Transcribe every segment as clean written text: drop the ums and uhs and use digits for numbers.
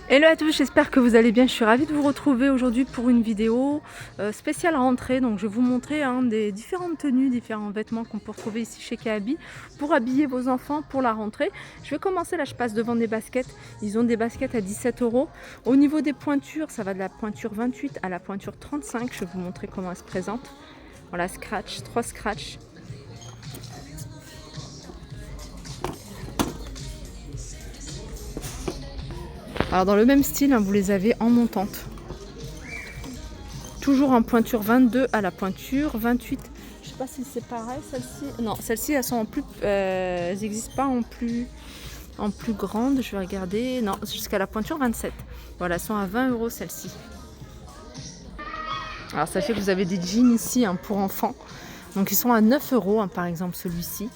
Hello à tous, j'espère que vous allez bien. Je suis ravie de vous retrouver aujourd'hui pour une vidéo spéciale rentrée. Donc je vais vous montrer des différentes tenues, différents vêtements qu'on peut retrouver ici chez Kaby pour habiller vos enfants pour la rentrée. Je vais commencer là, je passe devant des baskets. Ils ont des baskets à 17 €. Au niveau des pointures, ça va de la pointure 28 à la pointure 35. Je vais vous montrer comment elles se présentent. Voilà, scratch, 3 scratch. Alors dans le même style, hein, vous les avez en montante. Toujours en pointure 22 à la pointure 28. Je sais pas si c'est pareil, celle-ci. Non, celles-ci, elles sont en plus. Elles n'existent pas en plus grande. Je vais regarder. Non, jusqu'à la pointure 27. Voilà, elles sont à 20 € celles-ci. Alors sachez que vous avez des jeans ici hein, pour enfants. Donc ils sont à 9 € hein, par exemple celui-ci.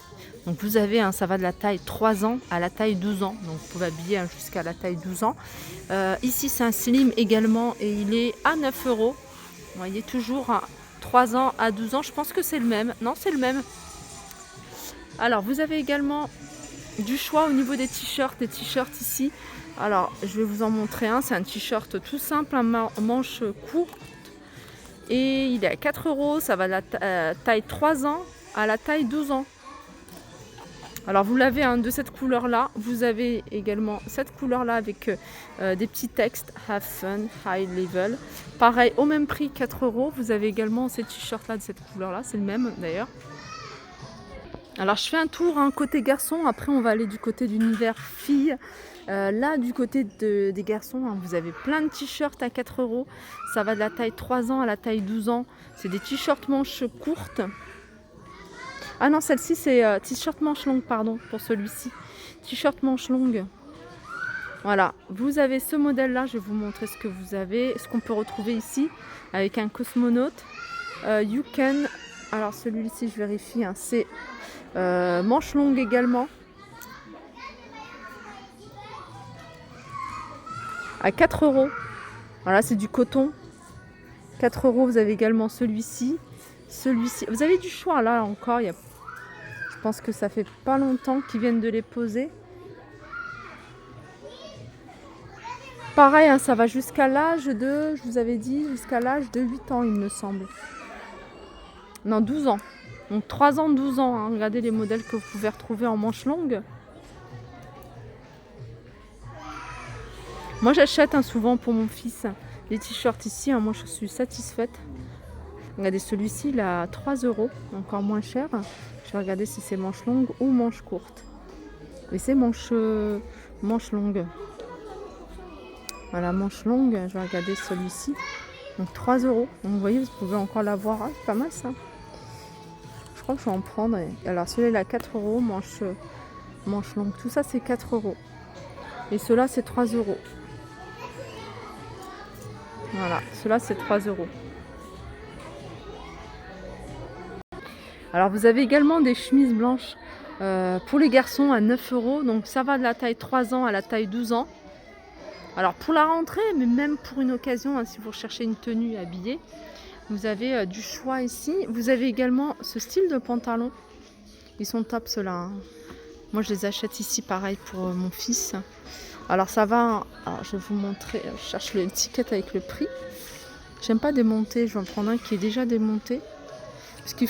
Donc vous avez, ça va de la taille 3 ans à la taille 12 ans. Donc vous pouvez habiller jusqu'à la taille 12 ans. Ici c'est un slim également et il est à 9 €. Vous voyez, toujours à 3 ans à 12 ans. Je pense que c'est le même. Non, c'est le même. Alors vous avez également du choix au niveau des t-shirts. Des t-shirts ici. Alors je vais vous en montrer un. C'est un t-shirt tout simple, un manche court. Et il est à 4 €. Ça va de la taille 3 ans à la taille 12 ans. Alors vous l'avez de cette couleur là, vous avez également cette couleur là avec des petits textes, have fun, high level. Pareil, au même prix, 4 €. Vous avez également ces t-shirts là de cette couleur là, c'est le même d'ailleurs. Alors je fais un tour côté garçon, après on va aller du côté d'univers filles. Là du côté des garçons, vous avez plein de t-shirts à 4 €. Ça va de la taille 3 ans à la taille 12 ans. C'est des t-shirts manches courtes. Ah non, celle-ci c'est t-shirt manche longue, pardon, pour celui-ci. T-shirt manche longue. Voilà, vous avez ce modèle-là, je vais vous montrer ce que vous avez, ce qu'on peut retrouver ici, avec un cosmonaute. You can, alors celui-ci je vérifie, c'est manche longue également. À 4 €. Voilà, c'est du coton. 4 €, vous avez également celui-ci. Celui-ci, vous avez du choix là encore, je pense que ça fait pas longtemps qu'ils viennent de les poser. Pareil, ça va jusqu'à l'âge de, je vous avais dit, jusqu'à l'âge de 8 ans, il me semble. Non, 12 ans. Donc 3 ans, 12 ans. Regardez les modèles que vous pouvez retrouver en manche longue. Moi, j'achète souvent pour mon fils les t-shirts ici. Moi, je suis satisfaite. Regardez, celui-ci, il a 3 €, encore moins cher. Je vais regarder si c'est manche longue ou manche courte. Mais c'est manche longue. Voilà, manche longue. Je vais regarder celui-ci. Donc 3 €. Donc vous voyez, vous pouvez encore l'avoir. C'est pas mal ça. Je crois que je vais en prendre. Alors celui-là, il a 4 €. Manche longue. Tout ça, c'est 4 €. Et ceux-là, c'est 3 €. Voilà, ceux-là, c'est 3 €. Alors vous avez également des chemises blanches pour les garçons à 9 €. Donc ça va de la taille 3 ans à la taille 12 ans. Alors pour la rentrée, mais même pour une occasion, si vous recherchez une tenue habillée, vous avez du choix ici. Vous avez également ce style de pantalon. Ils sont top ceux-là. Moi je les achète ici pareil pour mon fils. Alors ça va, alors je vais vous montrer, je cherche l'étiquette avec le prix. J'aime pas démonter, je vais en prendre un qui est déjà démonté. Parce qu'ils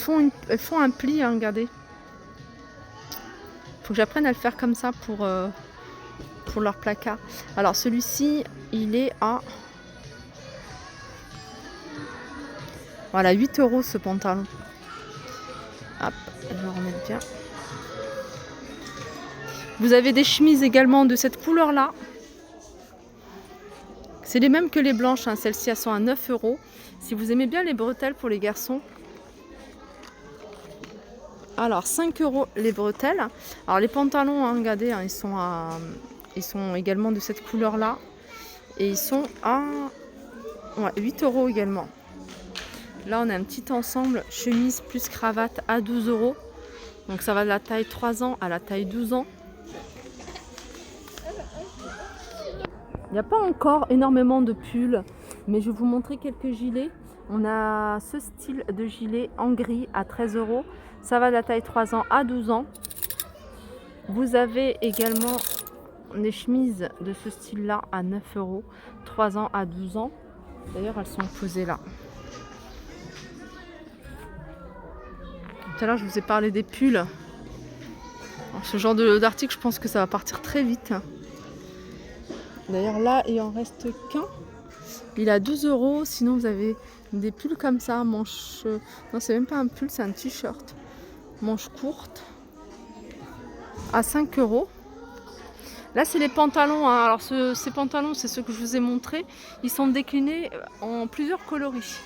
font un pli, regardez. Faut que j'apprenne à le faire comme ça pour leur placard. Alors celui-ci, il est à... Voilà, 8 € ce pantalon. Hop, je vais remettre bien. Vous avez des chemises également de cette couleur-là. C'est les mêmes que les blanches, celles-ci elles sont à 9 €. Si vous aimez bien les bretelles pour les garçons. Alors 5 € les bretelles. Alors les pantalons, regardez, ils sont également de cette couleur-là. Et ils sont à 8 € également. Là on a un petit ensemble chemise plus cravate à 12 €. Donc ça va de la taille 3 ans à la taille 12 ans. Il n'y a pas encore énormément de pulls, mais je vais vous montrer quelques gilets. On a ce style de gilet en gris à 13 €. Ça va de la taille 3 ans à 12 ans. Vous avez également des chemises de ce style-là à 9 €, 3 ans à 12 ans. D'ailleurs, elles sont posées là. Tout à l'heure, je vous ai parlé des pulls. Alors, ce genre d'article, je pense que ça va partir très vite. D'ailleurs, là, il en reste qu'un. Il a 12 €. Sinon, vous avez des pulls comme ça, manches. Non, c'est même pas un pull, c'est un t-shirt. Manches courtes. À 5 €. Là, c'est les pantalons, hein. Alors, ces pantalons, c'est ceux que je vous ai montrés. Ils sont déclinés en plusieurs coloris.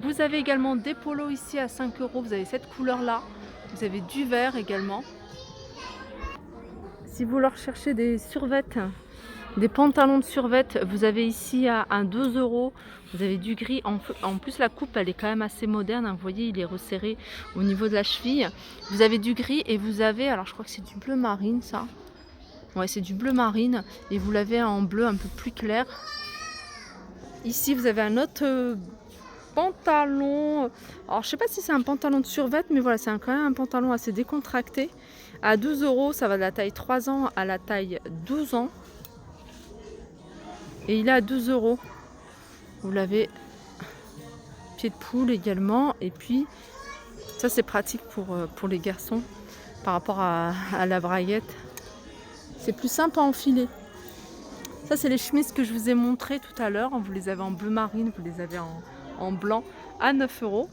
Vous avez également des polos ici à 5 €. Vous avez cette couleur-là. Vous avez du vert également. Si vous leur cherchez des survêtes, des pantalons de survêt, vous avez ici à 2 €. Vous avez du gris. En plus, la coupe, elle est quand même assez moderne. Vous voyez, il est resserré au niveau de la cheville. Vous avez du gris et vous avez, alors je crois que c'est du bleu marine, ça. Ouais, c'est du bleu marine. Et vous l'avez en bleu un peu plus clair. Ici, vous avez un autre pantalon. Alors, je sais pas si c'est un pantalon de survêt, mais voilà, c'est quand même un pantalon assez décontracté. À 12 €, ça va de la taille 3 ans à la taille 12 ans. Et il est à 12 €. Vous l'avez pied de poule également. Et puis, ça c'est pratique pour les garçons par rapport à la braguette. C'est plus simple à enfiler. Ça, c'est les chemises que je vous ai montrées tout à l'heure. Vous les avez en bleu marine, vous les avez en blanc à 9 €.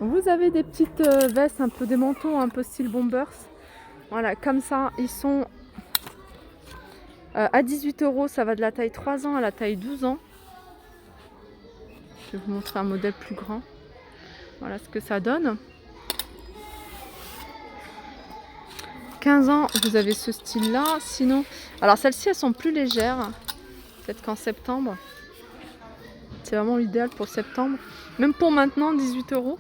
Vous avez des petites vestes, un peu des manteaux, un peu style bombers. Voilà, comme ça, ils sont à 18 €. Ça va de la taille 3 ans à la taille 12 ans. Je vais vous montrer un modèle plus grand. Voilà ce que ça donne. 15 ans, vous avez ce style-là. Sinon, alors celles-ci, elles sont plus légères. Peut-être qu'en septembre. C'est vraiment l'idéal pour septembre. Même pour maintenant, 18 €.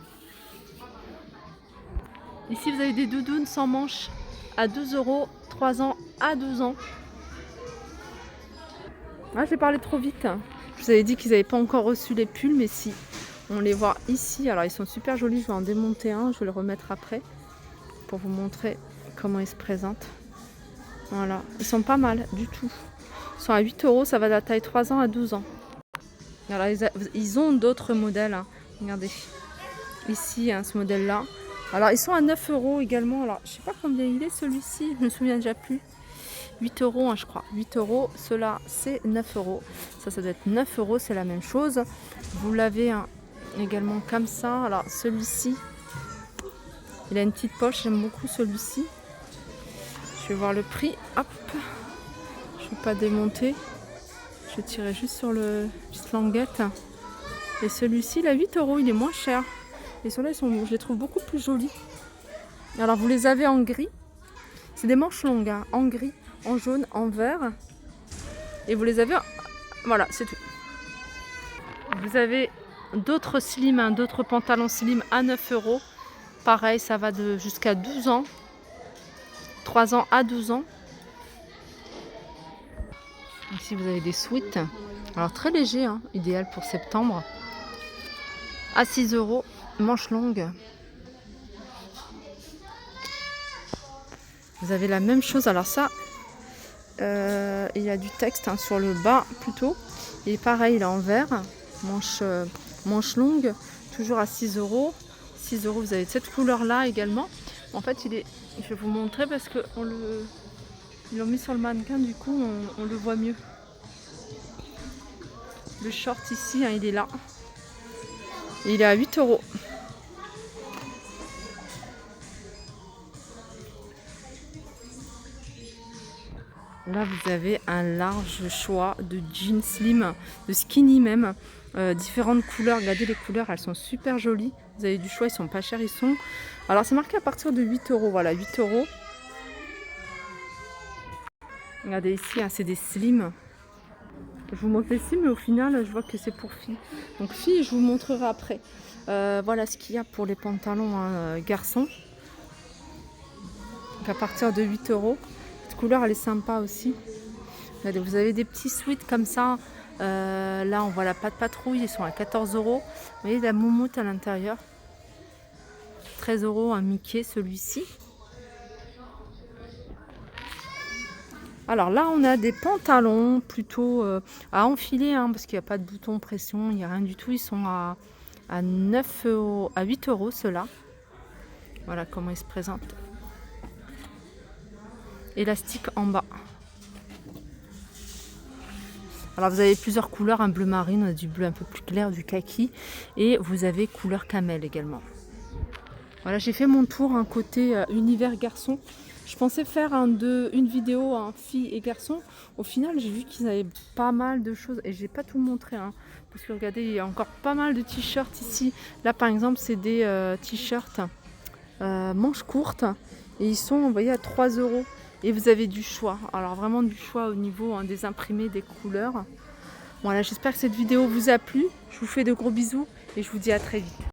Ici, vous avez des doudounes sans manches à 12 €, 3 ans à 12 ans. Ah, j'ai parlé trop vite. Je vous avais dit qu'ils n'avaient pas encore reçu les pulls, mais si. On les voit ici. Alors, ils sont super jolis. Je vais en démonter un. Je vais le remettre après pour vous montrer comment ils se présentent. Voilà. Ils sont pas mal du tout. Ils sont à 8 €. Ça va de la taille 3 ans à 12 ans. Alors, ils ont d'autres modèles. Hein. Regardez. Ici, hein, ce modèle-là. Alors, ils sont à 9 € également. Alors, je sais pas combien il est celui-ci. Je me souviens déjà plus. 8 €, hein, je crois. 8 €. Cela, c'est 9 €. Ça doit être 9 €. C'est la même chose. Vous l'avez hein, également comme ça. Alors, celui-ci, il a une petite poche. J'aime beaucoup celui-ci. Je vais voir le prix. Hop. Je ne vais pas démonter. Je vais tirer juste sur le petite languette. Et celui-ci, il a 8 €. Il est moins cher. Et ceux-là, je les trouve beaucoup plus jolis. Alors, vous les avez en gris. C'est des manches longues, hein, en gris, en jaune, en vert. Et vous les avez... Voilà, c'est tout. Vous avez d'autres slim, hein, d'autres pantalons slim à 9 €. Pareil, ça va jusqu'à 12 ans. 3 ans à 12 ans. Ici, vous avez des sweats. Alors, très léger, hein, idéal pour septembre. À 6 €. Manches longues. Vous avez la même chose. Alors ça, il y a du texte hein, sur le bas plutôt. Et pareil, il est en vert. Manche longue. Toujours à 6 €. 6 €, vous avez cette couleur-là également. En fait, je vais vous montrer parce que ils l'ont mis sur le mannequin. Du coup, on le voit mieux. Le short ici, hein, il est là. Et il est à 8 €. Là, vous avez un large choix de jeans slim, de skinny même. Différentes couleurs. Regardez les couleurs, elles sont super jolies. Vous avez du choix, ils sont pas chers. Alors, c'est marqué à partir de 8 €. Voilà, 8 €. Regardez ici, hein, c'est des slims. Je vous montre les slims, mais au final, je vois que c'est pour filles. Donc, filles, je vous montrerai après. Voilà ce qu'il y a pour les pantalons hein, garçons. Donc, à partir de 8 €. Cette couleur, elle est sympa aussi. Regardez, vous avez des petits sweats comme ça. Là, on voit la patte patrouille. Ils sont à 14 €. Vous voyez la moumoute à l'intérieur. 13 € un Mickey, celui-ci. Alors là, on a des pantalons plutôt à enfiler, hein, parce qu'il n'y a pas de bouton pression, il n'y a rien du tout. Ils sont à 9 euros, à 8 euros ceux-là. Voilà comment ils se présentent. Élastique en bas. Alors vous avez plusieurs couleurs, un bleu marine, on a du bleu un peu plus clair, du kaki, et vous avez couleur camel également. Voilà, j'ai fait mon tour un côté univers garçon. Je pensais faire une vidéo filles et garçons. Au final, j'ai vu qu'ils avaient pas mal de choses et j'ai pas tout montré. Hein, parce que regardez, il y a encore pas mal de t-shirts ici. Là, par exemple, c'est des t-shirts manches courtes et ils sont envoyés à 3 euros. Et vous avez du choix. Alors vraiment du choix au niveau des imprimés, des couleurs. Voilà, j'espère que cette vidéo vous a plu. Je vous fais de gros bisous et je vous dis à très vite.